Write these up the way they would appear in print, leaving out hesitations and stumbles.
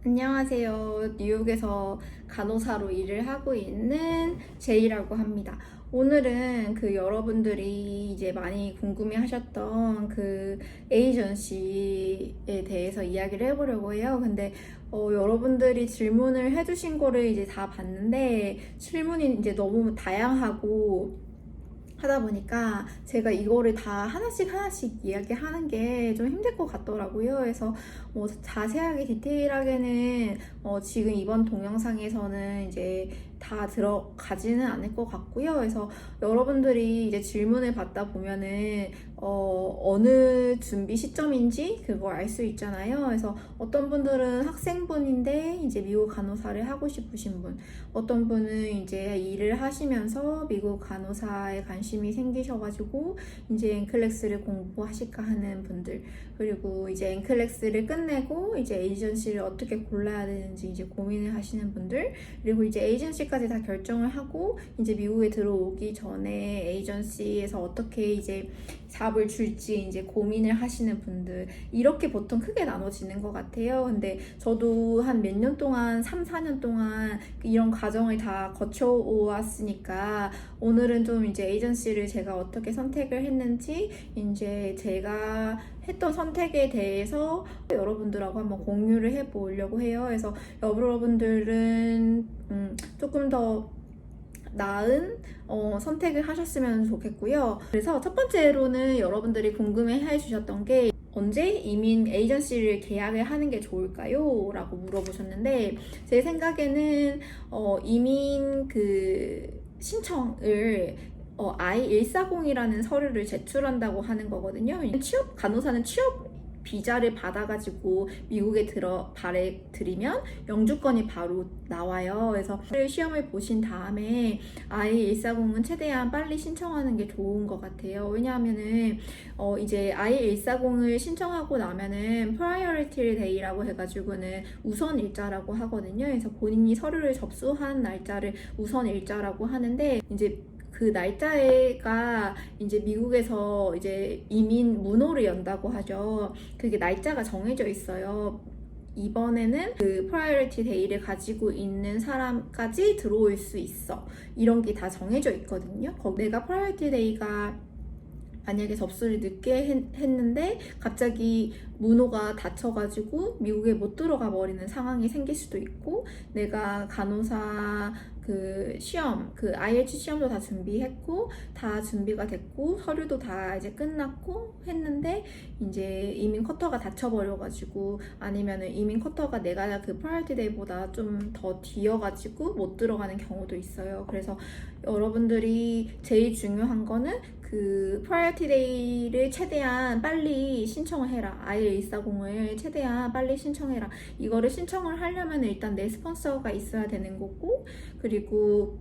안녕하세요. 뉴욕에서 간호사로 일을 하고 있는 제이라고 합니다. 오늘은 여러분들이 이제 많이 궁금해 하셨던 에이전시에 대해서 이야기를 해보려고 해요. 근데 여러분들이 질문을 해주신 거를 이제 다 봤는데 질문이 이제 너무 다양하고 하다 보니까 제가 이거를 다 하나씩 이야기하는 게 좀 힘들 것 같더라고요. 그래서 자세하게 디테일하게는 지금 이번 동영상에서는 이제 다 들어가지는 않을 것 같고요. 그래서 여러분들이 이제 질문을 받다 보면은 어느 준비 시점인지 그걸 알 수 있잖아요. 그래서 어떤 분들은 학생분인데 이제 미국 간호사를 하고 싶으신 분, 어떤 분은 이제 일을 하시면서 미국 간호사에 관심이 생기셔가지고 이제 엔클렉스를 공부하실까 하는 분들, 그리고 이제 엔클렉스를 끝내고 이제 에이전시를 어떻게 골라야 되는지 이제 고민을 하시는 분들, 그리고 이제 에이전시까지 다 결정을 하고 이제 미국에 들어오기 전에 에이전시에서 어떻게 이제 잡을 줄지 이제 고민을 하시는 분들, 이렇게 보통 크게 나눠지는 것 같아요. 근데 저도 한 몇 년 동안, 3, 4년 동안 이런 과정을 다 거쳐왔으니까 오늘은 좀 이제 에이전시를 제가 어떻게 선택을 했는지, 이제 제가 했던 선택에 대해서 여러분들하고 한번 공유를 해보려고 해요. 그래서 여러분들은 조금 더 나은 선택을 하셨으면 좋겠고요. 그래서 첫 번째로는 여러분들이 궁금해 해주셨던 게 언제 이민 에이전시를 계약을 하는 게 좋을까요? 라고 물어보셨는데, 제 생각에는 이민 신청을 I-140이라는 서류를 제출한다고 하는 거거든요. 간호사는 취업 비자를 받아가지고 미국에 발해드리면 영주권이 바로 나와요. 그래서 시험을 보신 다음에 I-140은 최대한 빨리 신청하는 게 좋은 것 같아요. 왜냐하면은 이제 I-140을 신청하고 나면은 Priority Day라고 해가지고는 우선 일자라고 하거든요. 그래서 본인이 서류를 접수한 날짜를 우선 일자라고 하는데, 이제 그 날짜가 이제 미국에서 이제 이민 문호를 연다고 하죠. 그게 날짜가 정해져 있어요. 이번에는 프라이어리티 데이를 가지고 있는 사람까지 들어올 수 있어. 이런 게 다 정해져 있거든요. 내가 프라이어리티 데이가 만약에 접수를 늦게 했는데 갑자기 문호가 닫혀가지고 미국에 못 들어가 버리는 상황이 생길 수도 있고, 내가 간호사 시험, IH 시험도 다 준비했고 다 준비가 됐고 서류도 다 이제 끝났고 했는데 이제 이민 커터가 닫혀버려가지고, 아니면은 이민 커터가 내가 프라이어티 데이보다 좀 더 뒤어가지고 못 들어가는 경우도 있어요. 그래서 여러분들이 제일 중요한 거는 프라이어티 데이를 최대한 빨리 신청을 해라. I-140을 최대한 빨리 신청해라. 이거를 신청을 하려면 일단 내 스폰서가 있어야 되는 거고, 그리고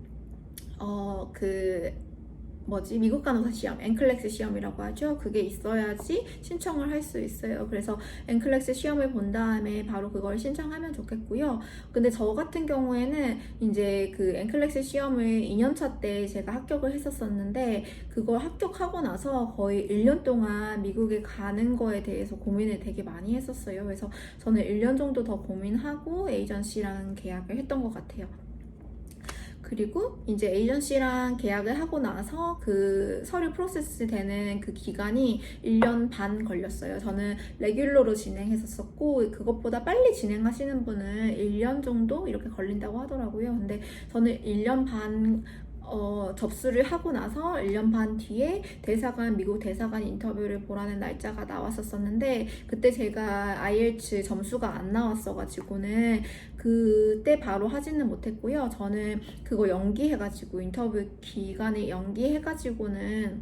미국 간호사 시험, 엔클렉스 시험이라고 하죠. 그게 있어야지 신청을 할 수 있어요. 그래서 엔클렉스 시험을 본 다음에 바로 그걸 신청하면 좋겠고요. 근데 저 같은 경우에는 이제 엔클렉스 시험을 2년차 때 제가 합격을 했었었는데, 그걸 합격하고 나서 거의 1년 동안 미국에 가는 거에 대해서 고민을 되게 많이 했었어요. 그래서 저는 1년 정도 더 고민하고 에이전시랑 계약을 했던 것 같아요. 그리고 이제 에이전시랑 계약을 하고 나서 서류 프로세스 되는 기간이 1년 반 걸렸어요. 저는 레귤러로 진행했었고, 그것보다 빨리 진행하시는 분은 1년 정도 이렇게 걸린다고 하더라고요. 근데 저는 1년 반 접수를 하고 나서 1년 반 뒤에 미국 대사관 인터뷰를 보라는 날짜가 나왔었는데, 그때 제가 IELTS 점수가 안 나왔어가지고는 그때 바로 하지는 못했고요. 저는 그거 연기해가지고 인터뷰 기간을 연기해가지고는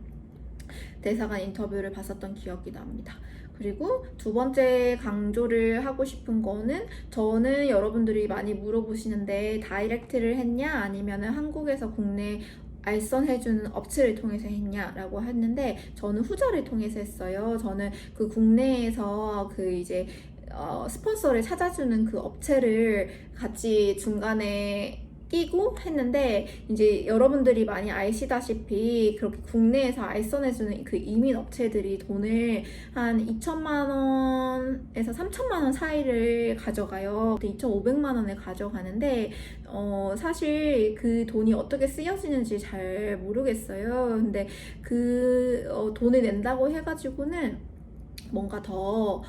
대사관 인터뷰를 봤었던 기억이 납니다. 그리고 두 번째 강조를 하고 싶은 거는, 저는 여러분들이 많이 물어보시는데 다이렉트를 했냐 아니면 한국에서 국내 알선해주는 업체를 통해서 했냐라고 했는데, 저는 후자를 통해서 했어요. 저는 국내에서 스폰서를 찾아주는 업체를 같이 중간에 끼고 했는데, 이제 여러분들이 많이 아시다시피 그렇게 국내에서 알선해주는 그 이민 업체들이 돈을 한 2천만 원에서 3천만 원 사이를 가져가요. 2,500만 원을 가져가는데 사실 그 돈이 어떻게 쓰여지는지 잘 모르겠어요. 근데 그 돈을 낸다고 해가지고는 뭔가 더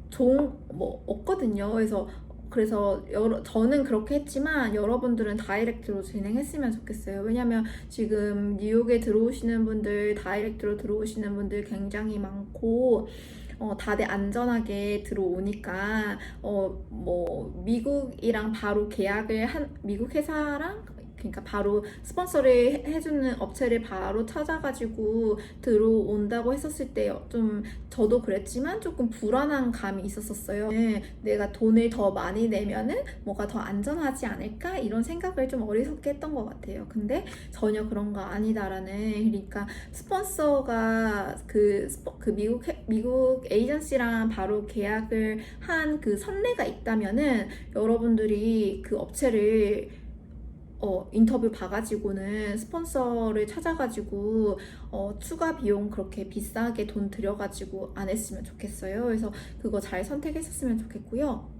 좋은 뭐 없거든요. 그래서 저는 그렇게 했지만 여러분들은 다이렉트로 진행했으면 좋겠어요. 왜냐면 지금 뉴욕에 들어오시는 분들, 다이렉트로 들어오시는 분들 굉장히 많고, 다들 안전하게 들어오니까 뭐 미국이랑 바로 미국 회사랑, 그러니까 바로 스폰서를 해주는 업체를 바로 찾아가지고 들어온다고 했었을 때 좀 저도 그랬지만 조금 불안한 감이 있었어요. 내가 돈을 더 많이 내면은 뭐가 더 안전하지 않을까? 이런 생각을 좀 어리석게 했던 것 같아요. 근데 전혀 그런 거 아니다라는, 그러니까 스폰서가 그 미국 에이전시랑 바로 계약을 한 그 선례가 있다면은 여러분들이 그 업체를 인터뷰 봐가지고는 스폰서를 찾아가지고 추가 비용 그렇게 비싸게 돈 들여가지고 안 했으면 좋겠어요. 그래서 그거 잘 선택했었으면 좋겠고요.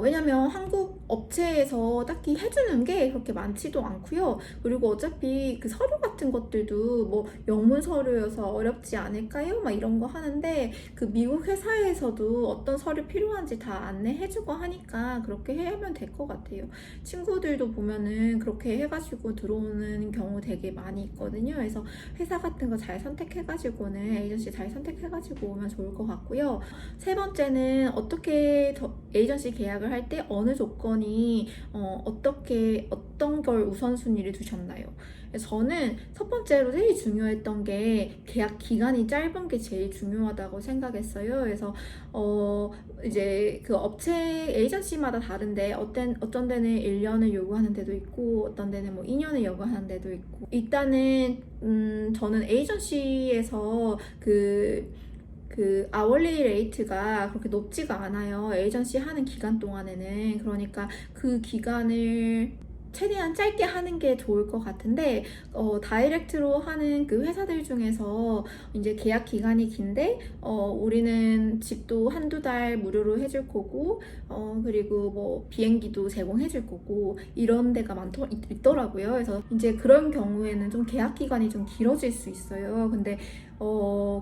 왜냐면 한국 업체에서 딱히 해주는 게 그렇게 많지도 않고요. 그리고 어차피 그 서류 같은 것들도 뭐 영문 서류여서 어렵지 않을까요? 막 이런 거 하는데, 그 미국 회사에서도 어떤 서류 필요한지 다 안내해주고 하니까 그렇게 하면 될 것 같아요. 친구들도 보면은 그렇게 해가지고 들어오는 경우 되게 많이 있거든요. 그래서 회사 같은 거 잘 선택해가지고는, 에이전시 잘 선택해가지고 오면 좋을 것 같고요. 세 번째는 어떻게 에이전시 계약을 할 때 어느 조건이 어떤 걸 우선순위를 두셨나요? 저는 첫 번째로 제일 중요했던 게 계약 기간이 짧은 게 제일 중요하다고 생각했어요. 그래서 이제 그 업체 에이전시마다 다른데 어떤 데는 1년을 요구하는 데도 있고 어떤 데는 뭐 2년을 요구하는 데도 있고, 일단은 저는 에이전시에서 그 아월리 레이트가 그렇게 높지가 않아요. 에이전시 하는 기간 동안에는. 그러니까 그 기간을 최대한 짧게 하는 게 좋을 것 같은데, 다이렉트로 하는 그 회사들 중에서 이제 계약 기간이 긴데, 우리는 집도 한두 달 무료로 해줄 거고, 그리고 뭐 비행기도 제공해 줄 거고, 이런 데가 있더라고요. 그래서 이제 그런 경우에는 좀 계약 기간이 좀 길어질 수 있어요. 근데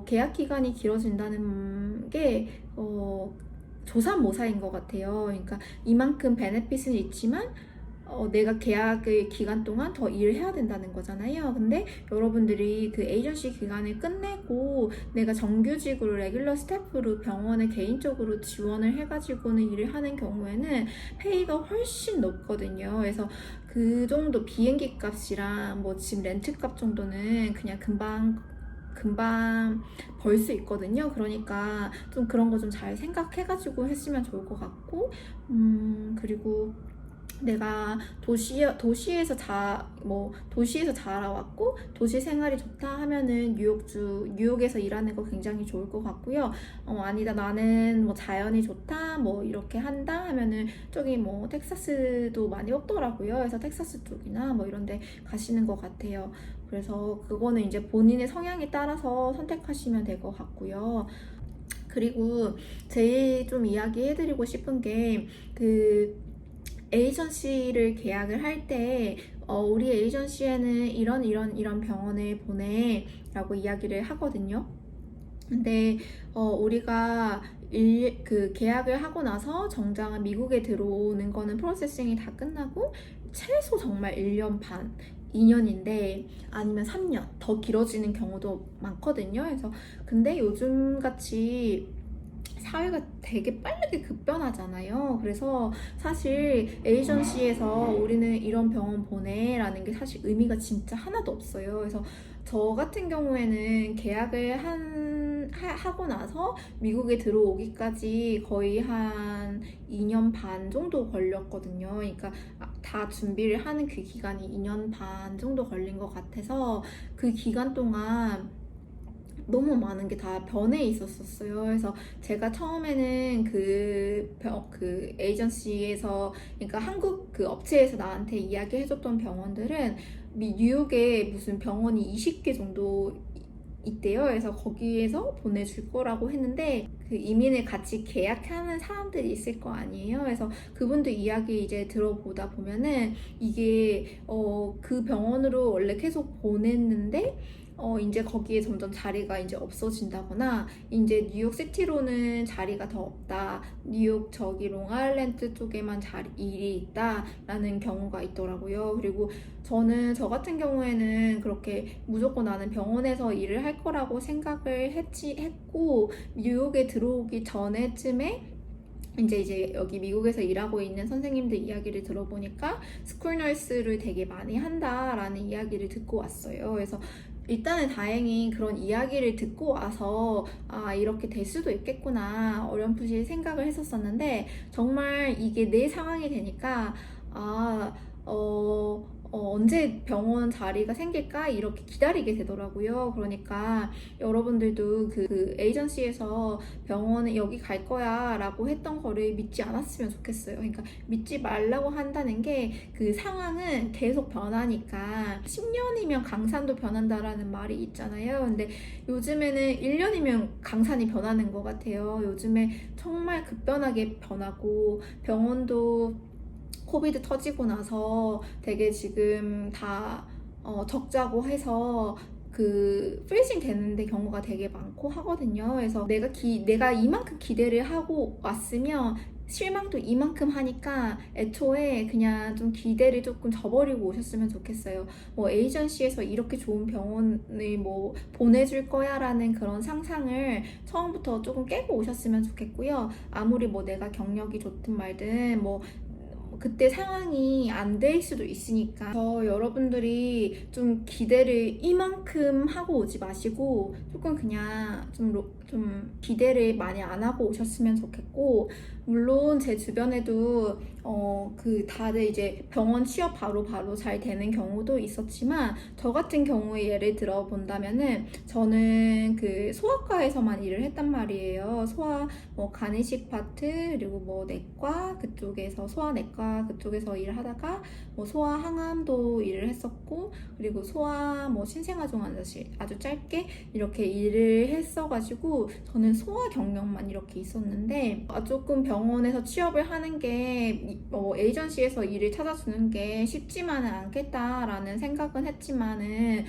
계약 기간이 길어진다는 게 조삼모사인 것 같아요. 그러니까 이만큼 베네핏은 있지만 내가 계약의 기간 동안 더 일을 해야 된다는 거잖아요. 근데 여러분들이 그 에이전시 기간을 끝내고 내가 정규직으로 레귤러 스태프로 병원에 개인적으로 지원을 해가지고는 일을 하는 경우에는 페이가 훨씬 높거든요. 그래서 그 정도 비행기 값이랑 뭐 집 렌트 값 정도는 그냥 금방 벌 수 있거든요. 그러니까 좀 그런 거 좀 잘 생각해가지고 했으면 좋을 것 같고, 그리고 내가 도시에서 자라왔고 도시 생활이 좋다 하면은 뉴욕에서 일하는 거 굉장히 좋을 것 같고요. 아니다, 나는 뭐 자연이 좋다 뭐 이렇게 한다 하면은 저기 뭐 텍사스도 많이 없더라고요. 그래서 텍사스 쪽이나 뭐 이런 데 가시는 것 같아요. 그래서 그거는 이제 본인의 성향에 따라서 선택하시면 될 것 같고요. 그리고 제일 좀 이야기해드리고 싶은 게, 그 에이전시를 계약을 할 때 우리 에이전시에는 이런 병원을 보내 라고 이야기를 하거든요. 근데 우리가 그 계약을 하고 나서 정작 미국에 들어오는 거는 프로세싱이 다 끝나고 최소 정말 1년 반 2년인데, 아니면 3년 더 길어지는 경우도 많거든요. 그래서 근데 요즘 같이 사회가 되게 빠르게 급변하잖아요. 그래서 사실 에이전시에서 우리는 이런 병원 보내라는 게 사실 의미가 진짜 하나도 없어요. 그래서 저 같은 경우에는 계약을 하고 나서 미국에 들어오기까지 거의 한 2년 반 정도 걸렸거든요. 그러니까 다 준비를 하는 그 기간이 2년 반 정도 걸린 것 같아서 그 기간 동안 너무 많은 게 다 변해 있었어요. 그래서 제가 처음에는 그 에이전시에서, 그러니까 한국 그 업체에서 나한테 이야기해줬던 병원들은 뉴욕에 무슨 병원이 20개 정도 있대요. 그래서 거기에서 보내줄 거라고 했는데, 그 이민을 같이 계약하는 사람들이 있을 거 아니에요. 그래서 그분들 이야기 이제 들어보다 보면은 이게 그 병원으로 원래 계속 보냈는데 이제 거기에 점점 자리가 이제 없어진다거나, 이제 뉴욕 시티로는 자리가 더 없다, 뉴욕 저기 롱아일랜드 쪽에만 일이 있다라는 경우가 있더라고요. 그리고 저 같은 경우에는 그렇게 무조건 나는 병원에서 일을 할 거라고 생각을 했고, 뉴욕에 들어오기 전에쯤에 이제 여기 미국에서 일하고 있는 선생님들 이야기를 들어보니까 스쿨 널스를 되게 많이 한다라는 이야기를 듣고 왔어요. 그래서 일단은 다행히 그런 이야기를 듣고 와서 이렇게 될 수도 있겠구나 어렴풋이 생각을 했었었는데, 정말 이게 내 상황이 되니까 언제 병원 자리가 생길까 이렇게 기다리게 되더라고요. 그러니까 여러분들도 그 에이전시에서 병원에 여기 갈 거야 라고 했던 거를 믿지 않았으면 좋겠어요. 그러니까 믿지 말라고 한다는 게, 그 상황은 계속 변하니까 10년이면 강산도 변한다라는 말이 있잖아요. 근데 요즘에는 1년이면 강산이 변하는 것 같아요. 요즘에 정말 급변하게 변하고, 병원도 코비드 터지고 나서 되게 지금 다 적자고 해서 그 프리징 되는데 경우가 되게 많고 하거든요. 그래서 내가 이만큼 기대를 하고 왔으면 실망도 이만큼 하니까 애초에 그냥 좀 기대를 조금 저버리고 오셨으면 좋겠어요. 뭐 에이전시에서 이렇게 좋은 병원을 뭐 보내줄 거야 라는 그런 상상을 처음부터 조금 깨고 오셨으면 좋겠고요. 아무리 뭐 내가 경력이 좋든 말든 뭐 그때 상황이 안 될 수도 있으니까, 여러분들이 좀 기대를 이만큼 하고 오지 마시고 조금 그냥 좀 기대를 많이 안 하고 오셨으면 좋겠고, 물론 제 주변에도 다들 이제 병원 취업 바로 잘 되는 경우도 있었지만, 저 같은 경우에 예를 들어 본다면은 저는 그 소아과에서만 일을 했단 말이에요. 뭐 간이식 파트, 그리고 뭐 내과 그쪽에서, 소아내과 그쪽에서 일을 하다가 뭐 소아 항암도 일을 했었고, 그리고 소아 뭐 신생아종환자실 아주 짧게 이렇게 일을 했어가지고 저는 소아 경력만 이렇게 있었는데, 조금 병원에서 취업을 하는 게 에이전시에서 일을 찾아주는 게 쉽지만은 않겠다라는 생각은 했지만은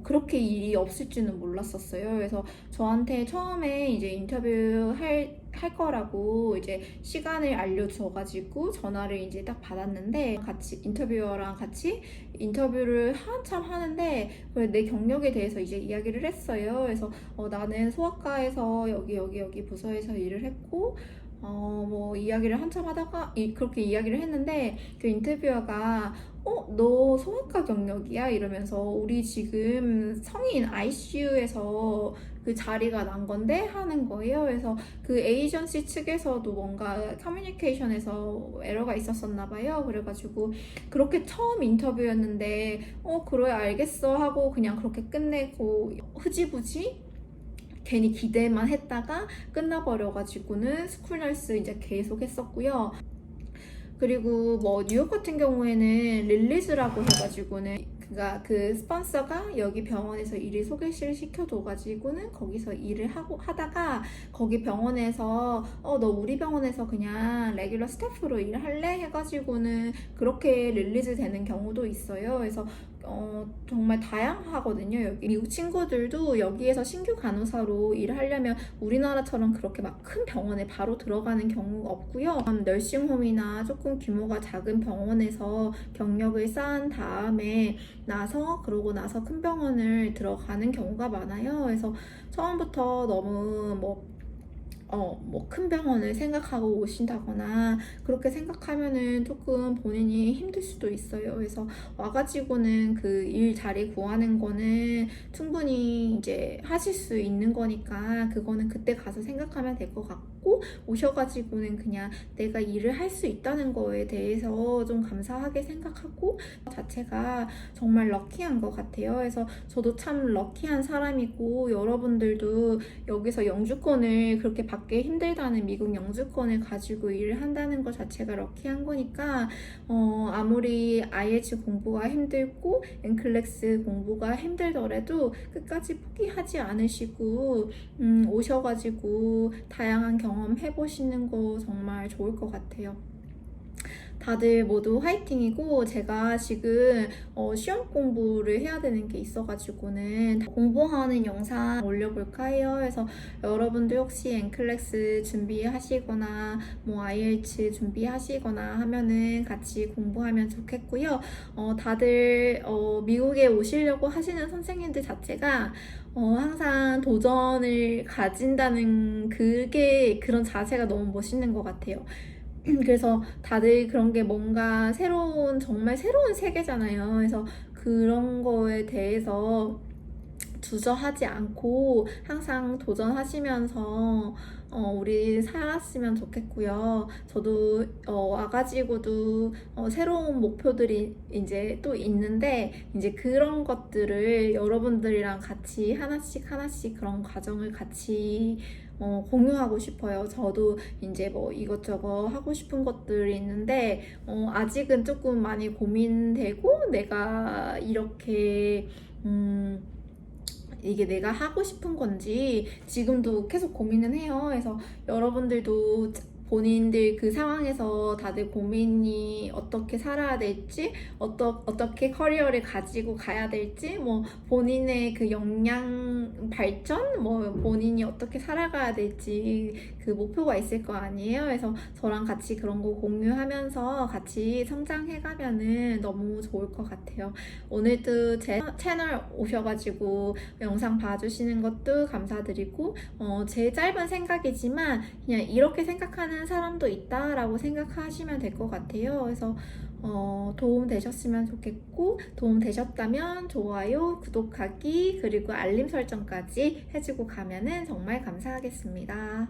그렇게 일이 없을 줄은 몰랐었어요. 그래서 저한테 처음에 이제 인터뷰 할 거라고 이제 시간을 알려줘가지고 전화를 이제 딱 받았는데, 인터뷰어랑 같이 인터뷰를 한참 하는데 내 경력에 대해서 이제 이야기를 했어요. 그래서 나는 소아과에서 여기 부서에서 일을 했고, 뭐 이야기를 한참 하다가 그렇게 이야기를 했는데, 그 인터뷰어가 너 소아과 경력이야? 이러면서 우리 지금 성인 ICU에서 그 자리가 난 건데 하는 거예요. 그래서 그 에이전시 측에서도 뭔가 커뮤니케이션에서 에러가 있었었나 봐요. 그래가지고 그렇게 처음 인터뷰였는데 그래 알겠어 하고 그냥 그렇게 끝내고, 흐지부지 괜히 기대만 했다가 끝나버려가지고는 스쿨널스 이제 계속 했었고요. 그리고 뭐 뉴욕 같은 경우에는 릴리즈라고 해가지고는, 그러니까 그 스폰서가 여기 병원에서 일을 소개시를 시켜줘가지고는 거기서 일을 하다가 거기 병원에서 너 우리 병원에서 그냥 레귤러 스태프로 일할래? 해가지고는 그렇게 릴리즈 되는 경우도 있어요. 그래서 정말 다양하거든요. 여기 미국 친구들도 여기에서 신규 간호사로 일하려면 우리나라처럼 그렇게 막 큰 병원에 바로 들어가는 경우가 없고요. 너싱홈이나 조금 규모가 작은 병원에서 경력을 쌓은 다음에 그러고 나서 큰 병원을 들어가는 경우가 많아요. 그래서 처음부터 너무 뭐 뭐 큰 병원을 생각하고 오신다거나 그렇게 생각하면은 조금 본인이 힘들 수도 있어요. 그래서 와가지고는 그 일 자리 구하는 거는 충분히 이제 하실 수 있는 거니까 그거는 그때 가서 생각하면 될 것 같고, 오셔가지고는 그냥 내가 일을 할 수 있다는 거에 대해서 좀 감사하게 생각하고 자체가 정말 럭키한 것 같아요. 그래서 저도 참 럭키한 사람이고, 여러분들도 여기서 영주권을 그렇게 받기 힘들다는 미국 영주권을 가지고 일을 한다는 것 자체가 럭키한 거니까 아무리 IH 공부가 힘들고 엔클렉스 공부가 힘들더라도 끝까지 포기하지 않으시고 오셔가지고 다양한 경험 해보시는 거 정말 좋을 것 같아요. 다들 모두 화이팅이고, 제가 지금 시험 공부를 해야 되는 게 있어가지고는 공부하는 영상 올려볼까 해요. 그래서 여러분들 혹시 엔클렉스 준비하시거나 뭐 IELTS 준비하시거나 하면은 같이 공부하면 좋겠고요. 다들 미국에 오시려고 하시는 선생님들 자체가 항상 도전을 가진다는 그런 자세가 너무 멋있는 것 같아요. 그래서 다들 그런 게 뭔가 정말 새로운 세계잖아요. 그래서 그런 거에 대해서 주저하지 않고 항상 도전하시면서 우리 살았으면 좋겠고요. 저도 와가지고도 새로운 목표들이 이제 또 있는데, 이제 그런 것들을 여러분들이랑 같이 하나씩 그런 과정을 같이 공유하고 싶어요. 저도 이제 뭐 이것저것 하고 싶은 것들이 있는데 아직은 조금 많이 고민되고, 내가 이렇게 이게 내가 하고 싶은 건지 지금도 계속 고민은 해요. 그래서 여러분들도 본인들 그 상황에서 다들 고민이 어떻게 살아야 될지, 어떻게 커리어를 가지고 가야 될지, 뭐 본인의 그 역량 발전, 뭐 본인이 어떻게 살아가야 될지 그 목표가 있을 거 아니에요. 그래서 저랑 같이 그런 거 공유하면서 같이 성장해가면은 너무 좋을 것 같아요. 오늘도 제 채널 오셔가지고 영상 봐주시는 것도 감사드리고, 제 짧은 생각이지만 그냥 이렇게 생각하는 사람도 있다라고 생각하시면 될 것 같아요. 그래서 도움 되셨으면 좋겠고, 도움 되셨다면 좋아요, 구독하기, 그리고 알림 설정까지 해주고 가면은 정말 감사하겠습니다.